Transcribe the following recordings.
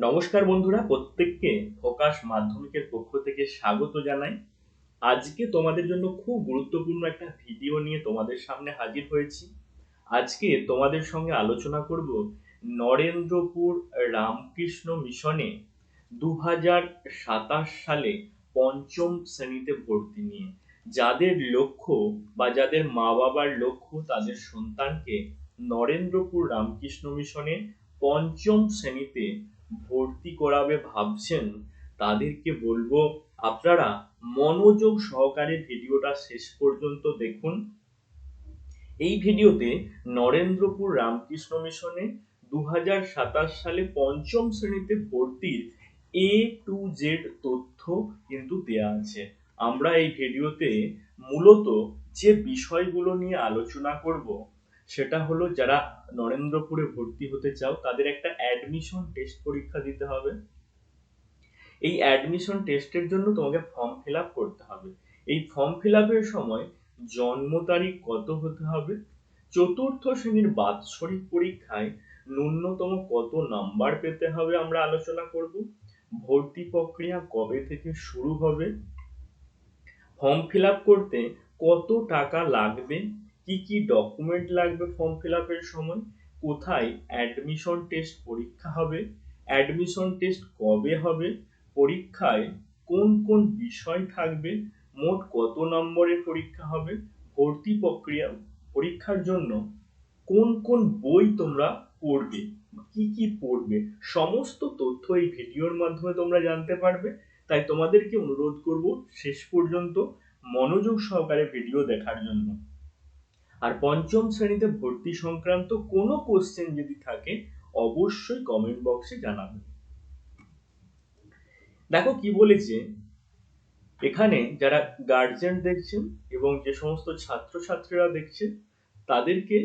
নমস্কার বন্ধুরা, প্রত্যেককে ফোকাস মাধ্যমিকের পক্ষ থেকে স্বাগত জানাই। আজকে তোমাদের জন্য খুব গুরুত্বপূর্ণ একটা ভিডিও নিয়ে তোমাদের সামনে হাজির হয়েছি। আজকে তোমাদের সঙ্গে আলোচনা করব নরেন্দ্রপুর রামকৃষ্ণ মিশনে 2027 সালে পঞ্চম শ্রেণীতে ভর্তি নিয়ে। যাদের লক্ষ্য বা যাদের মা বাবার লক্ষ্য তাদের সন্তানকে নরেন্দ্রপুর রামকৃষ্ণ মিশনে পঞ্চম শ্রেণীতে ভর্তি করাবে ভাবছেন, তাদেরকে বলবো আপনারা মনোযোগ সহকারে ভিডিওটা শেষ পর্যন্ত দেখুন। এই ভিডিওতে নরেন্দ্রপুর রামকৃষ্ণ মিশনে 2027 সালে পঞ্চম শ্রেণীতে ভর্তির A to Z তথ্য কিন্তু দেয়া আছে। আমরা এই ভিডিওতে মূলত যে বিষয়গুলো নিয়ে আলোচনা করব সেটা হলো, যারা নরেন্দ্রপুরে ভর্তি হতে চাও তাদের একটা অ্যাডমিশন টেস্ট পরীক্ষা দিতে হবে। এই অ্যাডমিশন টেস্টের জন্য তোমাকে ফর্ম ফিল আপ করতে হবে। এই ফর্ম ফিল আপের সময় জন্ম তারিখ কত হতে হবে, চতুর্থ শ্রেণীর বাৎসরিক পরীক্ষায় ন্যূনতম কত নাম্বার পেতে হবে আমরা আলোচনা করব, ভর্তি প্রক্রিয়া কবে থেকে শুরু হবে, ফর্ম ফিল আপ করতে কত টাকা লাগবে, কি কি ডকুমেন্ট লাগবে ফর্ম ফিল আপের সময়, কোথায় অ্যাডমিশন টেস্ট পরীক্ষা হবে, অ্যাডমিশন টেস্ট কবে হবে, পরীক্ষায় কোন কোন বিষয় থাকবে, মোট কত নম্বরের পরীক্ষা হবে, ভর্তি প্রক্রিয়া পরীক্ষার জন্য কোন কোন বই তোমরা পড়বে, কি কি পড়বে, সমস্ত তথ্য এই ভিডিওর মাধ্যমে তোমরা জানতে পারবে। তাই তোমাদেরকে অনুরোধ করব শেষ পর্যন্ত মনোযোগ সহকারে ভিডিও দেখার জন্য। আর পঞ্চম শ্রেণীতে ভর্তি সংক্রান্ত কোনো কোশ্চেন যদি থাকে অবশ্যই কমেন্ট বক্সে জানাবে। দেখো কি বলেছে এখানে, যারা গার্জিয়ান দেখছেন এবং যে সমস্ত ছাত্রছাত্রীরা দেখছে তাদেরকে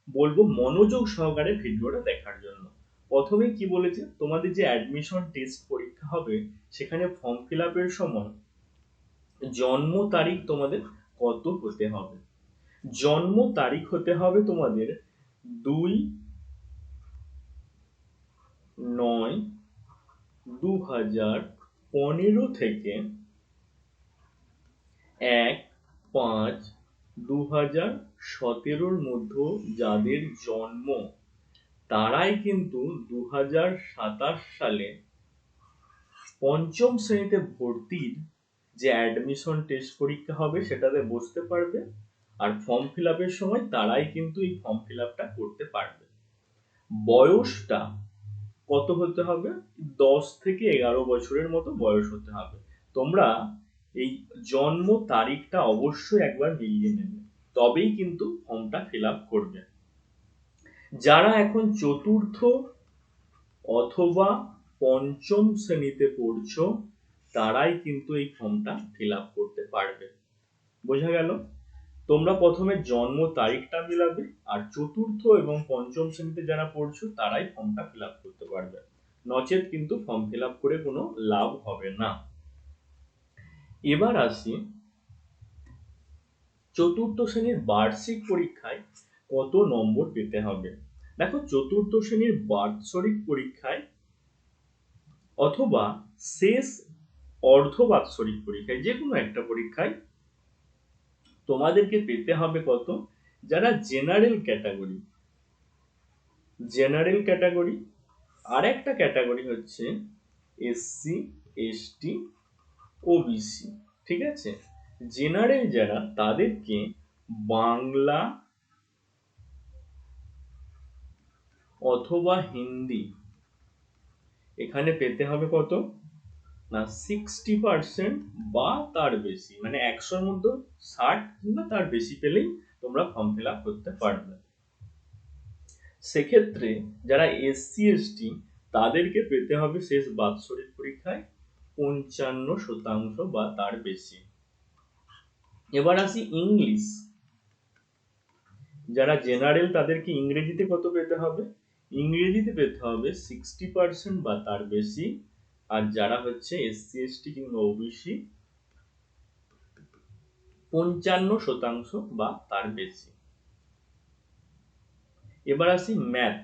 বলবো মনোযোগ সহকারে ভিডিওটা দেখার জন্য। প্রথমে কি বলেছে, তোমাদের যে অ্যাডমিশন টেস্ট পরীক্ষা হবে সেখানে ফর্ম ফিল আপের সময় জন্ম তারিখ তোমাদের কত হতে হবে। জন্ম তারিখ হতে হবে তোমাদের 2/9/2015 থেকে 1/5/2017 মধ্যে যাদের জন্ম তারাই কিন্তু 2027 সালে পঞ্চম শ্রেণীতে ভর্তির যে অ্যাডমিশন টেস্ট পরীক্ষা হবে সেটাতে বসতে পারবে। আর ফর্ম ফিল আপের সময় তারাই কিন্তু এই ফর্ম ফিল আপটা করতে পারবে। বয়সটা কত হতে হবে, 10 থেকে 11 বছরের মতো বয়স হতে হবে। তোমরা এই জন্ম তারিখটা অবশ্যই একবার মিলিয়ে নেবে, তবেই কিন্তু ফর্মটা ফিল আপ করবে। যারা এখন চতুর্থ অথবা পঞ্চম শ্রেণীতে পড়ছো তারাই কিন্তু এই ফর্মটা ফিল আপ করতে পারবে। বোঝা গেল? তোমরা প্রথমে জন্ম তারিখটা মিলাবে, আর চতুর্থ এবং পঞ্চম শ্রেণীতে যারা পড়ছো তারাই ফর্মটা ফিল আপ করতে পারবে, নচেত কিন্তু ফর্ম ফিল আপ করে কোনো লাভ হবে না। এবার আসি চতুর্থ শ্রেণীর বার্ষিক পরীক্ষায় কত নম্বর পেতে হবে। দেখো, চতুর্থ শ্রেণীর বার্ষিক পরীক্ষায় অথবা শেষ অর্ধবাৎসরিক পরীক্ষায়, যে কোনো একটা পরীক্ষায় তোমাদেরকে পেতে হবে কত, যারা জেনারেল ক্যাটাগরি, আর একটা ক্যাটাগরি হচ্ছে এসসি এসটি ওবিসি। ঠিক আছে, জেনারেল যারা তাদেরকে বাংলা অথবা হিন্দি এখানে পেতে হবে কত না 60% বা তার বেশি, মানে 100-র মধ্যে 60 কিংবা তার বেশি পেলেই তোমরা ফর্ম ফিল আপ করতে পারবে। সেক্ষেত্রে যারা এসসি এসটি তাদেরকে পেতে হবে শেষ বাৎসরিক পরীক্ষায় 55% বা তার বেশি। এবার আসি ইংলিশ, যারা জেনারেল তাদেরকে ইংরেজিতে কত পেতে হবে, ইংরেজিতে পেতে হবে 60% বা তার বেশি। আর যারা হচ্ছে এসসি এসটি কিংবা ওবিসি 55% বা তার বেশি। এবার আসি ম্যাথ,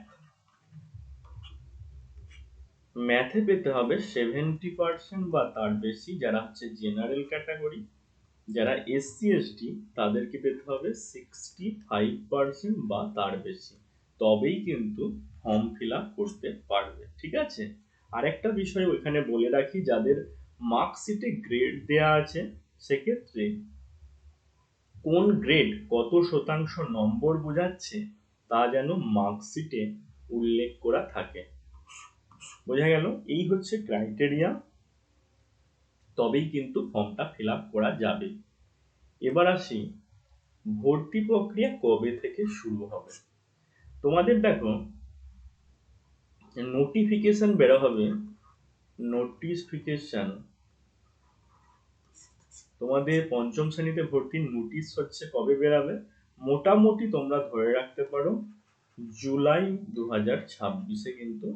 ম্যাথে পেতে হবে 70% বা তার বেশি, যারা হচ্ছে জেনারেল ক্যাটাগরি। যারা এসসি এসটি তাদেরকে পেতে হবে 65% বা তার বেশি, তবেই কিন্তু ফর্ম ফিল আপ করতে পারবে। ঠিক আছে, আরেকটা বিষয় ওখানে বলে রাখি, যাদের মার্কশিটে গ্রেড দেয়া আছে, সেক্ষেত্রে কোন গ্রেড কত শতাংশ নম্বর বোঝাচ্ছে তা যেন মার্কশিটে উল্লেখ করা থাকে। বোঝা গেল? এই হচ্ছে ক্রাইটেরিয়া, তবেই কিন্তু ফর্মটা ফিল আপ করা যাবে। এবার আসি, ভর্তি প্রক্রিয়া কবে থেকে শুরু হবে। তোমাদের দেখো নোটিফিকেশন বেরো হবে, নোটিফিকেশন তোমাদের পঞ্চম শ্রেণীতে ভর্তির নোটিশ হচ্ছে কবে বেরাবে, মোটামুটি তোমরা ধরে রাখতে পারো জুলাই 2026-এ কিন্তু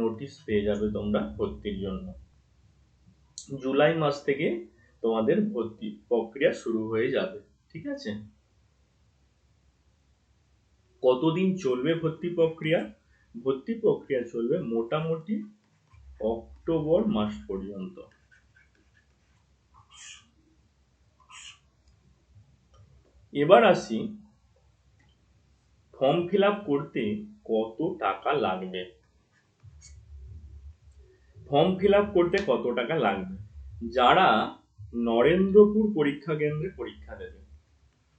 নোটিশ পেয়ে যাবে তোমরা ভর্তির জন্য। জুলাই মাস থেকে তোমাদের ভর্তি প্রক্রিয়া শুরু হয়ে যাবে। ঠিক আছে, কতদিন চলবে ভর্তি প্রক্রিয়া? ভর্তি প্রক্রিয়া চলবে মোটামুটি অক্টোবর মাস পর্যন্ত। এবার আসি, ফর্ম ফিল আপ করতে কত টাকা লাগবে। ফর্ম ফিল আপ করতে কত টাকা লাগবে, যারা নরেন্দ্রপুর পরীক্ষা কেন্দ্রে পরীক্ষা দেবে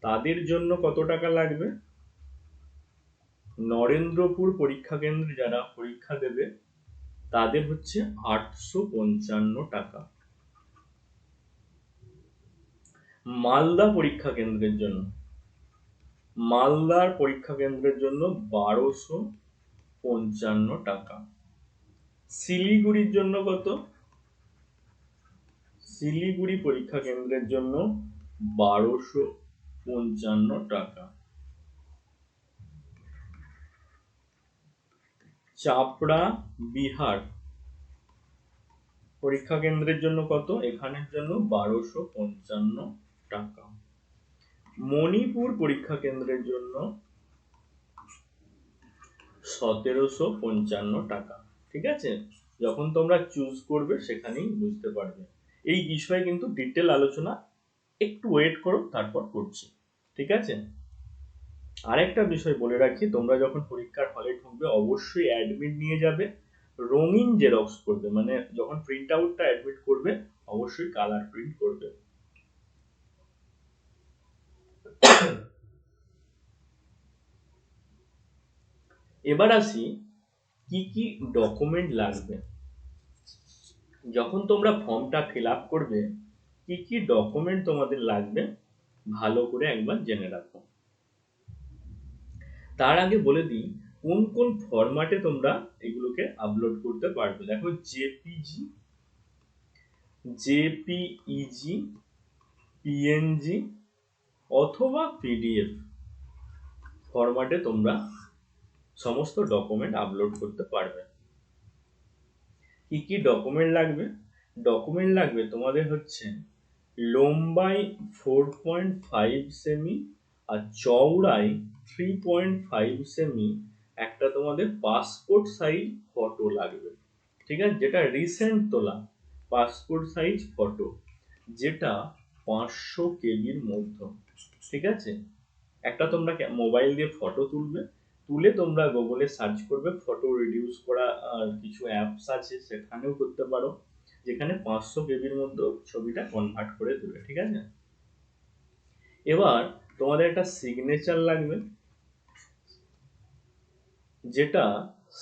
তাদের জন্য কত টাকা লাগবে। নরেন্দ্রপুর পরীক্ষা কেন্দ্রে যারা পরীক্ষা দেবে তাদের হচ্ছে 855 টাকা। মালদা পরীক্ষা কেন্দ্রের জন্য, মালদার পরীক্ষা কেন্দ্রের জন্য 1255 টাকা। শিলিগুড়ির জন্য কত? শিলিগুড়ি পরীক্ষা কেন্দ্রের জন্য 1255 টাকা। চাপড়া বিহার পরীক্ষা কেন্দ্রের জন্য কত? এখানের জন্য 1255 টাকা। মণিপুর পরীক্ষা কেন্দ্রের জন্য 1755 টাকা। ঠিক আছে, যখন তোমরা চুজ করবে সেখানেই বুঝতে পারবে। এই বিষয়ে কিন্তু ডিটেল আলোচনা একটু ওয়েট করো, তারপর করছি। ঠিক আছে, আরেকটা বিষয় বলে রাখি, তোমরা যখন পরীক্ষার হলে ঢুকবে অবশ্যই অ্যাডমিট নিয়ে যাবে, রঙিন জেরক্স করবে, মানে যখন প্রিন্ট আউটটা অ্যাডমিট করবে অবশ্যই কালার প্রিন্ট করবে। এবার আসি, কি কি ডকুমেন্ট লাগবে। যখন তোমরা ফর্মটা ফিল আপ করবে কি কি ডকুমেন্ট তোমাদের লাগবে ভালো করে একবার জেনে রাখো। তার আগে বলে দিই কোন কোন ফরম্যাটে তোমরা এগুলোকে আপলোড করতে পারবে। দেখো, জেপিজি, জেপিইজি, পিএনজি অথবা পিডিএফ ফরম্যাটে তোমরা সমস্ত ডকুমেন্ট আপলোড করতে পারবে। কি কি ডকুমেন্ট লাগবে? ডকুমেন্ট লাগবে তোমাদের হচ্ছে লম্বায় 4.5 সেমি আর চওড়ায় 3.5 সেমি একটা তোমাদের পাসপোর্ট সাইজ ফটো লাগবে। ঠিক আছে, যেটা রিসেন্ট তোলা পাসপোর্ট সাইজ ফটো, যেটা 500 কেবির মধ্যে। ঠিক আছে, একটা তোমরা মোবাইল দিয়ে ফটো তুলবে, তুলে তোমরা গুগলে সার্চ করবে, ফটো রিডিউস করা কিছু অ্যাপস আছে সেখানেও করতে পারো, যেখানে 500 কেবির মধ্যে ছবিটা কনভার্ট করে দেবে। ঠিক আছে, এবার তোমাদের একটা সিগনেচার লাগবে, যেটা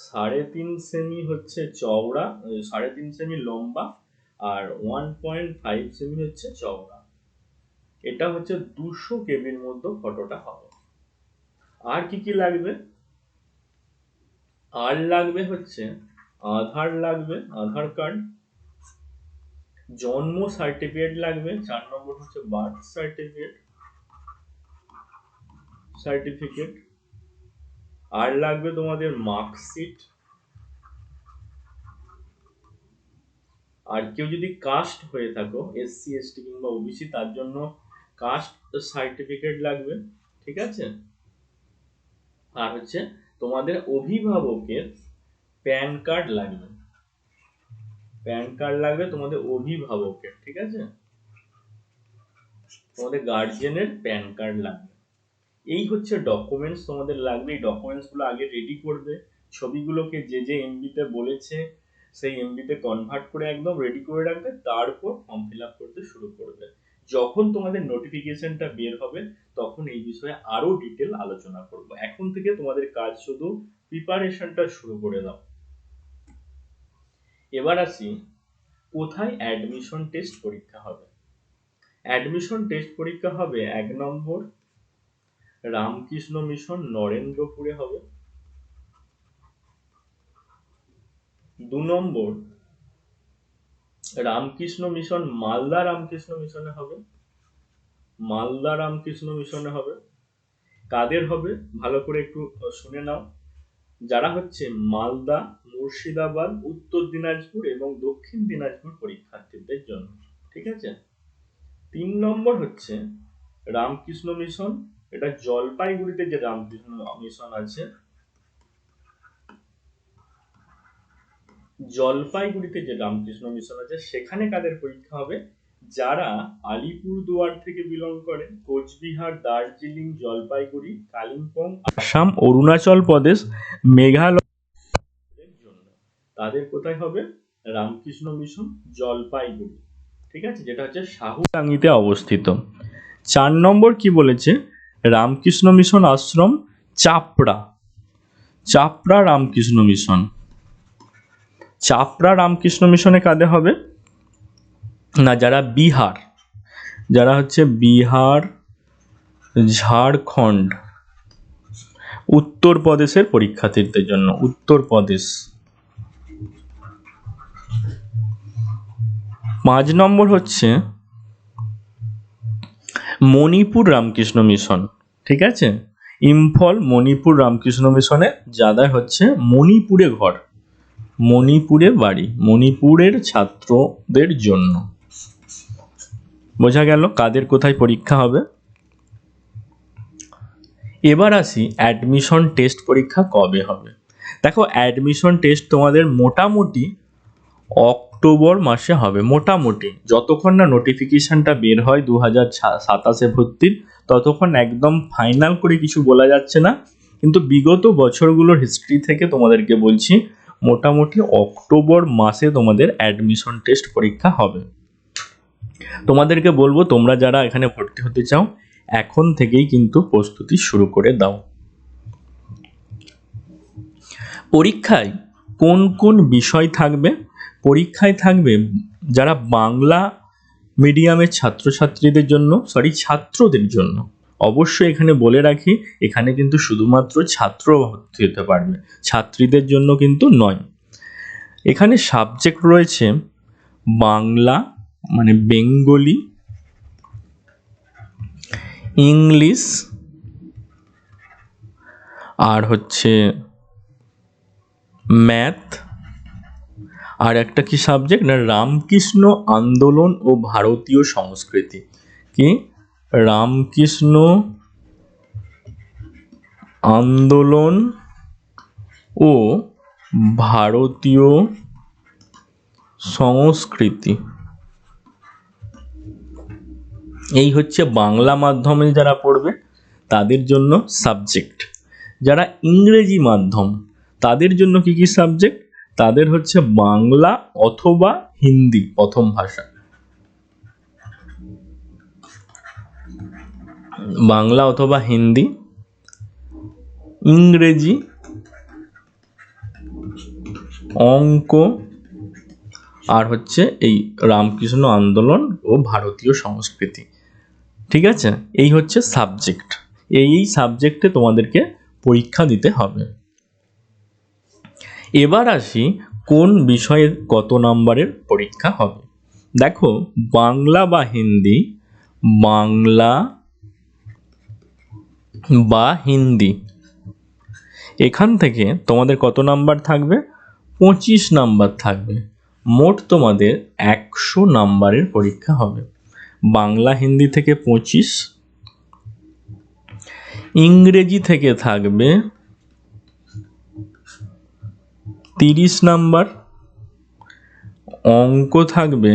3.5 সেমি হচ্ছে চওড়া, 3.5 সেমি লম্বা আর 1.5 সেমি হচ্ছে চওড়া। এটা হচ্ছে 200 কেবির মধ্যে ফটোটা হবে। আর কি কি লাগবে? আর লাগবে হচ্ছে আধার লাগবে, আধার কার্ড, জন্ম সার্টিফিকেট লাগবে, 4 নম্বর হচ্ছে বার্থ সার্টিফিকেট, আর লাগবে তোমাদের মার্কশিট, আর কেউ যদি কাস্ট হয়ে থাকো এসসি এসটি কিংবা ওবিসি তার জন্য কাস্ট সার্টিফিকেট লাগবে। ঠিক আছে, আর হচ্ছে তোমাদের অভিভাবকের প্যান কার্ড লাগবে। প্যান কার্ড লাগবে তোমাদের অভিভাবকের, ঠিক আছে, তোমাদের গার্জিয়ানের প্যান কার্ড লাগবে। এই হচ্ছে ডকুমেন্টস তোমাদের লাগবে। এই ডকুমেন্টসগুলো আগে রেডি করবে, ছবিগুলোকে যে যে এমবিতে বলেছে সেই এমবিতে কনভার্ট করে একদম রেডি করে রাখবে, তারপর ফর্ম ফিল আপ করতে শুরু করবে। যখন তোমাদের নোটিফিকেশনটা বের হবে তখন এই বিষয়ে আরো ডিটেল আলোচনা করব। এখন থেকে তোমাদের কাজ শুধু প্রিপারেশনটা শুরু করে দাও। এবার আসি কোথায় অ্যাডমিশন টেস্ট পরীক্ষা হবে। অ্যাডমিশন টেস্ট পরীক্ষা হবে 1 নম্বর রামকৃষ্ণ মিশন নরেন্দ্রপুরে হবে, 2 নম্বর রামকৃষ্ণ মিশন মালদা রামকৃষ্ণ মিশনে হবে, মালদা রামকৃষ্ণ মিশনে হবে। কাদের হবে ভালো করে একটু শুনে নাও। যারা হচ্ছে মালদা, মুর্শিদাবাদ, উত্তর দিনাজপুর এবং দক্ষিণ দিনাজপুর পরীক্ষার্থীদের জন্য, ঠিক আছে। 3 নম্বর হচ্ছে রামকৃষ্ণ মিশন, এটা জলপাইগুড়িতে যে রামকৃষ্ণ মিশন আছে, জলপাইগুড়িতে যে রামকৃষ্ণ মিশন আছে সেখানে কাদের পরীক্ষা হবে, যারা আলিপুরদুয়ার থেকে বিলং করে, কোচবিহার, দার্জিলিং, জলপাইগুড়ি, কালিম্পং, আসাম, অরুণাচল প্রদেশ, মেঘালয়ের জন্য তাদের কোথায় হবে, রামকৃষ্ণ মিশন জলপাইগুড়ি, ঠিক আছে, যেটা হচ্ছে সাহুটাঙ্গিতে অবস্থিত। 4 নম্বর কি বলেছে, রামকৃষ্ণ মিশন আশ্রম চাপড়া, চাপড়া রামকৃষ্ণ মিশন, চাপড়া রামকৃষ্ণ মিশনে কাদের হবে না, যারা বিহার, যারা হচ্ছে বিহার, ঝাড়খণ্ড, উত্তরপ্রদেশের পরীক্ষার্থীদের জন্য, উত্তরপ্রদেশ। 5 নম্বর হচ্ছে মণিপুর রামকৃষ্ণ মিশন, ঠিক আছে, ইম্ফল মণিপুর রামকৃষ্ণ মিশনে যাদের হচ্ছে মণিপুরে ঘর, মণিপুরে বাড়ি, মণিপুরের ছাত্রদের জন্য। বোঝা গেল কাদের কোথায় পরীক্ষা হবে। এবার আসি অ্যাডমিশন টেস্ট পরীক্ষা কবে হবে। দেখো অ্যাডমিশন টেস্ট তোমাদের মোটামুটি অক্টোবর মাসে হবে, মোটামুটি, যতক্ষণ না নোটিফিকেশনটা বের হয় 2027-এ ভর্তির, ততক্ষণ একদম ফাইনাল করে কিছু বলা যাচ্ছে না, কিন্তু বিগত বছরগুলোর হিস্ট্রি থেকে তোমাদেরকে বলছি মোটামুটি অক্টোবর মাসে তোমাদের অ্যাডমিশন টেস্ট পরীক্ষা হবে। তোমাদেরকে বলবো তোমরা যারা এখানে ভর্তি হতে চাও এখন থেকেই কিন্তু প্রস্তুতি শুরু করে দাও। পরীক্ষায় কোন কোন বিষয় থাকবে, পরীক্ষায় থাকবে যারা বাংলা মিডিয়ামের ছাত্রছাত্রীদের জন্য, ছাত্রদের জন্য, অবশ্যই এখানে বলে রাখি এখানে কিন্তু শুধুমাত্র ছাত্র ভর্তি হতে পারবে, ছাত্রীদের জন্য কিন্তু নয়। এখানে সাবজেক্ট রয়েছে বাংলা মানে বেঙ্গলি, ইংলিশ, আর হচ্ছে ম্যাথ, আর একটা কি সাবজেক্ট না রামকৃষ্ণ আন্দোলন ও ভারতীয় সংস্কৃতি। কি রামকৃষ্ণ আন্দোলন ও ভারতীয় সংস্কৃতি। এই হচ্ছে বাংলা মাধ্যমে যারা পড়বে তাদের জন্য সাবজেক্ট। যারা ইংরেজি মাধ্যম তাদের জন্য কি কি সাবজেক্ট, তাদের হচ্ছে বাংলা অথবা হিন্দি প্রথম ভাষা, বাংলা অথবা হিন্দি, ইংরেজি, অঙ্ক, আর হচ্ছে এই রামকৃষ্ণ আন্দোলন ও ভারতীয় সংস্কৃতি, ঠিক আছে। এই হচ্ছে সাবজেক্ট, এই সাবজেক্টে তোমাদেরকে পরীক্ষা দিতে হবে। এবার আসি কোন বিষয়ে কত নম্বরের পরীক্ষা হবে। দেখো বাংলা বা হিন্দি, বাংলা বা হিন্দি এখান থেকে তোমাদের কত নাম্বার থাকবে, 25 নাম্বার থাকবে। মোট তোমাদের 100 নাম্বারের পরীক্ষা হবে। বাংলা হিন্দি থেকে 25, ইংরেজি থেকে থাকবে 30 নাম্বার, অঙ্ক থাকবে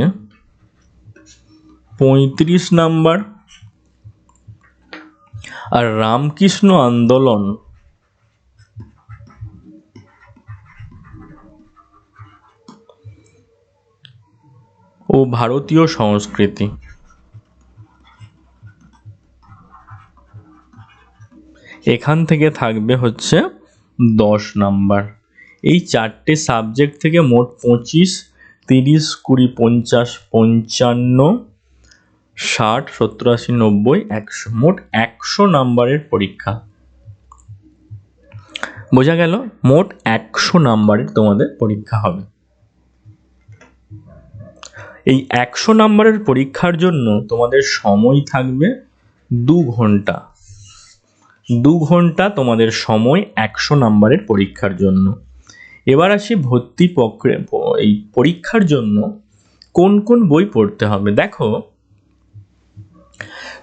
35 নাম্বার, আর রামকৃষ্ণ আন্দোলন ও ভারতীয় সংস্কৃতি এখান থেকে থাকবে হচ্ছে 10 নাম্বার। এই 4টে সাবজেক্ট থেকে মোট 25, 30, 20, 50, 55, 60, 70, 80, 90, 100, মোট 100 নাম্বারের পরীক্ষা। বোঝা গেল? মোট 100 নাম্বারের তোমাদের পরীক্ষা হবে। এই 100 নাম্বারের পরীক্ষার জন্য তোমাদের সময় থাকবে 2 ঘন্টা। 2 ঘন্টা তোমাদের সময় 100 নাম্বারের পরীক্ষার জন্য। এবার আসি ভর্তি প্রক্রিয়া। এই পরীক্ষার জন্য কোন কোন বই পড়তে হবে দেখো,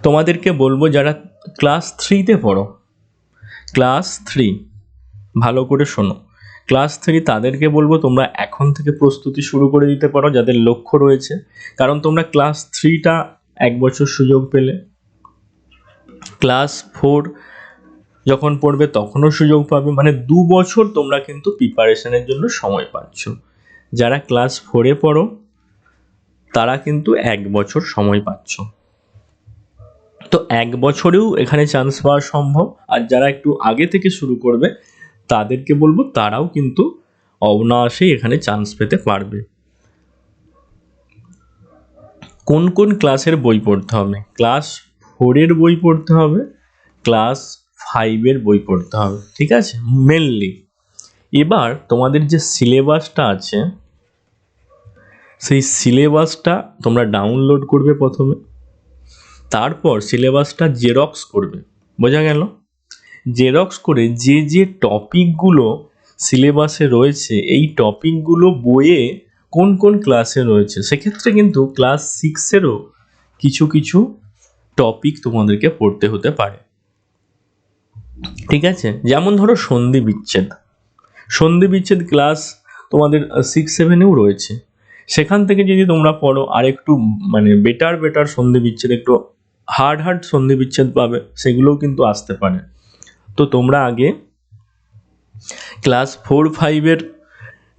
তোমাদেরকে বলবো যারা ক্লাস 3-তে পড়ো, ক্লাস 3 ভালো করে শোনো, ক্লাস 3 তাদেরকে বলবো তোমরা এখন থেকে প্রস্তুতি শুরু করে দিতে পারো যাদের লক্ষ্য রয়েছে, কারণ তোমরা ক্লাস 3টা 1 বছর সুযোগ পেলে, ক্লাস 4 যখন পড়বে তখনও সুযোগ পাবে, মানে 2 বছর তোমরা কিন্তু প্রিপারেশনের জন্য সময় পাচ্ছ। যারা ক্লাস 4-এ পড়ো তারা কিন্তু 1 বছর সময় পাচ্ছ। তো 1 বছরেও এখানে চান্স পাওয়া সম্ভব, আর যারা একটু আগে থেকে শুরু করবে তাদেরকে বলবো তারাও কিন্তু অনায়াসেই এখানে চান্স পেতে পারবে। কোন কোন ক্লাসের বই পড়তে হবে? ক্লাস 4-এর বই পড়তে হবে, ক্লাস 5-এর বই পড়তে হবে, ঠিক আছে মেনলি। এবার তোমাদের যে সিলেবাসটা আছে সেই সিলেবাসটা তোমরা ডাউনলোড করবে প্রথমে, তারপর সিলেবাসটা জেরক্স করবে। বোঝা গেল? জেরক্স করে যে যে টপিকগুলো সিলেবাসে রয়েছে এই টপিকগুলো বইয়ে কোন কোন ক্লাসে রয়েছে, সেক্ষেত্রে কিন্তু ক্লাস 6-এরও কিছু কিছু টপিক তোমাদেরকে পড়তে হতে পারে, ঠিক আছে। যেমন ধরো সন্ধি বিচ্ছেদ, সন্ধি বিচ্ছেদ ক্লাস তোমাদের 6-7-এও রয়েছে, সেখান থেকে যদি তোমরা পড়ো আর একটু মানে বেটার সন্ধি বিচ্ছেদ, একটু হার্ড সন্ধি বিচ্ছেদ পাবে, সেগুলোও কিন্তু আসতে পারে। তো তোমরা আগে ক্লাস 4-5-এর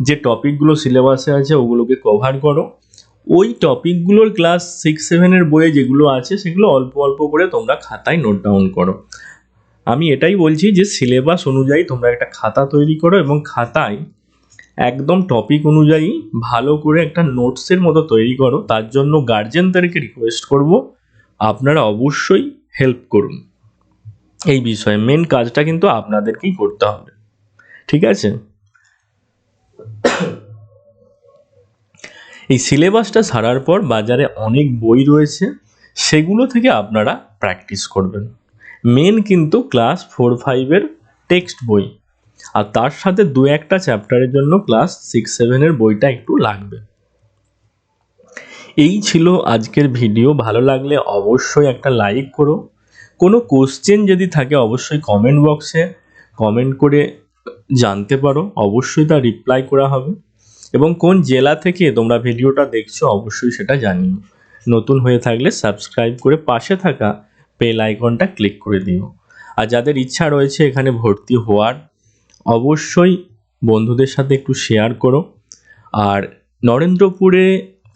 যে টপিকগুলো সিলেবাসে আছে ওগুলোকে কভার করো, ওই টপিকগুলোর ক্লাস 6-7-এর বইয়ে যেগুলো আছে সেগুলো অল্প অল্প করে তোমরা খাতায় নোট ডাউন করো। আমি এটাই বলছি যে সিলেবাস অনুযায়ী তোমরা একটা খাতা তৈরি করো এবং খাতায় একদম টপিক অনুযায়ী ভালো করে একটা নোটসের মতো তৈরি করো। তার জন্য গার্জেনদেরকে রিকোয়েস্ট করব আপনারা অবশ্যই হেল্প করুন এই বিষয়ে, মেন কাজটা কিন্তু আপনাদেরকেই করতে হবে, ঠিক আছে। এই সিলেবাসটা সারার পর বাজারে অনেক বই রয়েছে, সেগুলো থেকে আপনারা প্র্যাকটিস করবেন। মেন কিন্তু ক্লাস 4-5-এর টেক্সট বই, আর তার সাথে 2-1টা চ্যাপ্টারের জন্য ক্লাস 6-7-এর বইটা একটু লাগবে। এই ছিল আজকের ভিডিও। ভালো লাগলে অবশ্যই একটা লাইক করো। কোনো কোশ্চেন যদি থাকে অবশ্যই কমেন্ট বক্সে কমেন্ট করে জানতে পারো, অবশ্যই তার রিপ্লাই করা হবে। এবং কোন জেলা থেকে তোমরা ভিডিওটা দেখছো অবশ্যই সেটা জানিও। নতুন হয়ে থাকলে সাবস্ক্রাইব করে পাশে থাকা বেল আইকনটা ক্লিক করে দিও। আর যাদের ইচ্ছা রয়েছে এখানে ভর্তি হওয়ার, অবশ্যই বন্ধুদের সাথে একটু শেয়ার করো। আর নরেন্দ্রপুরে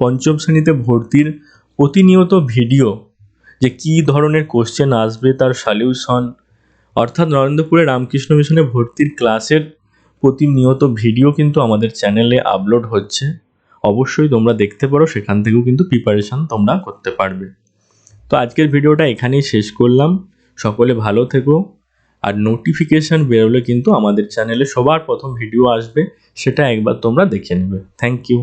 5ম শ্রেণীতে ভর্তির প্রতিনিয়ত ভিডিও, যে কী ধরনের কোশ্চেন আসবে তার সলিউশন, অর্থাৎ নরেন্দ্রপুরে রামকৃষ্ণ মিশনে ভর্তির ক্লাসের প্রতিনিয়ত ভিডিও কিন্তু আমাদের চ্যানেলে আপলোড হচ্ছে, অবশ্যই তোমরা দেখতে পারো, সেখান থেকেও কিন্তু প্রিপারেশান তোমরা করতে পারবে। তো আজকের ভিডিওটা এখানেই শেষ করলাম। সকলে ভালো থেকো, আর নোটিফিকেশান বেরোলে কিন্তু আমাদের চ্যানেলে সবার প্রথম ভিডিও আসবে, সেটা একবার তোমরা দেখে নেবে। Thank you.